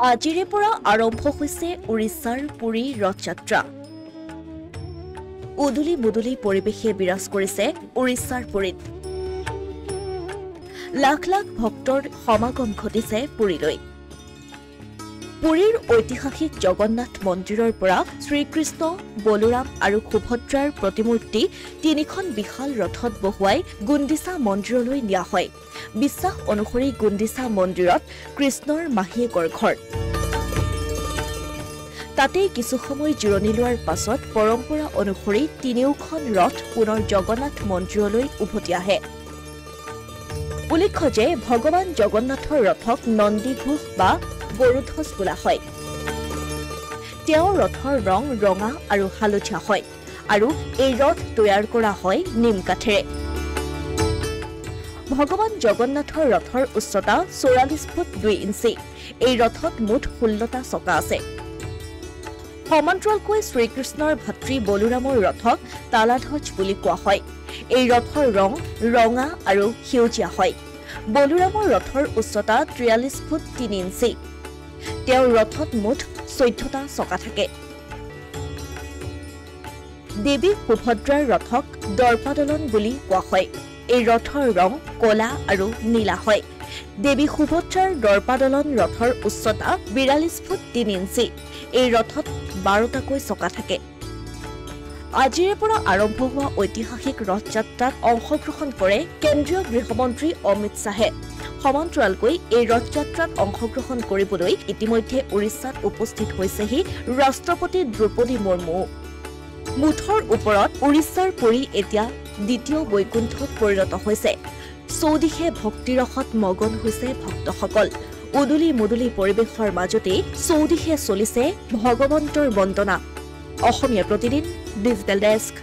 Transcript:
আজিৰে পৰা আৰম্ভ হৈছে উৰিষ্যাৰ পুৰী ৰথযাত্ৰা। উদুলি মুদুলি পৰিৱেশে বিৰাজ কৰিছে উৰিষ্যাৰ পুৰীত। লাখ লাখ ভক্তৰ সমাগম ঘটিছে পুৰীলৈ। পুৰীৰ ঐতিহাসিক জগন্নাথ মন্দিৰৰ পৰা শ্ৰীকৃষ্ণ, বলোৰাম আৰু সুভদ্ৰাৰ প্ৰতিমূৰ্তি তিনিখন বিশাল ৰথত বহুৱাই গুণ্ডিচা মন্দিৰলৈ নিয়া হয়। বিশ্বাস অনুসৰি গুণ্ডিচা মন্দিৰত কৃষ্ণৰ মাহীয়েকৰ ঘৰ। তাতেই কিছু সময় জিৰণি লোৱাৰ পাছত পৰম্পৰা অনুসৰি তিনিওখন ৰথ পুনৰ জগন্নাথ মন্দিৰলৈ উভতি আহে। উল্লেখ্য যে ভগৱান জগন্নাথৰ ৰথক নন্দীঘোষ বা গৰুধ্বজ বোলা হয়। তেওঁৰ ৰথৰ ৰং ৰঙা আৰু হালধীয়া হয় আৰু এই ৰথ তৈয়াৰ কৰা হয় নিম কাঠেৰে। ভগৱান জগন্নাথৰ ৰথৰ উচ্চতা ৪৪ ফুট ২ ইঞ্চি। এই ৰথত মুঠ ১৬টা চকা আছে। সমান্তৰালকৈ শ্ৰীকৃষ্ণৰ ভাতৃ বলোৰামৰ ৰথক তালাধ্বজ বুলি কোৱা হয়। এই ৰথৰ ৰং ৰঙা আৰু সেউজীয়া হয়। বলোৰামৰ ৰথৰ উচ্চতা ৪৩ ফুট ৩ ইঞ্চি। তেওঁৰ ৰথত মুঠ ১৪টা চকা থাকে। দেৱী সুভদ্ৰাৰ ৰথক দৰ্পাদলন বুলি কোৱা হয়। এই ৰথৰ ৰং কলা আৰু নীলা হয়। দেৱী সুভদ্ৰাৰ দৰ্পাদলন ৰথৰ উচ্চতা ৪২ ফুট ৩ ইঞ্চি। এই ৰথত ১২টাকৈ চকা থাকে। আজিৰে পৰা আৰম্ভ হোৱা ঐতিহাসিক ৰথযাত্ৰাত অংশগ্ৰহণ কৰে কেন্দ্ৰীয় গৃহমন্ত্ৰী অমিত শ্বাহে। সমান্তৰালকৈ এই ৰথযাত্ৰাত অংশগ্ৰহণ কৰিবলৈ ইতিমধ্যে উৰিষ্যাত উপস্থিত হৈছেহি ৰাষ্ট্ৰপতি দ্ৰৌপদী মুৰ্মু। মুঠৰ ওপৰত উৰিষ্যাৰ পুৰী এতিয়া দ্বিতীয় বৈকুণ্ঠত পৰিণত হৈছে। চৌদিশে ভক্তিৰসত মগন হৈছে ভক্তসকল। উদুলি মুদুলি পৰিৱেশৰ মাজতেই চৌদিশে চলিছে ভগৱন্তৰ বন্দনা। Asomiya Pratidin digital desk.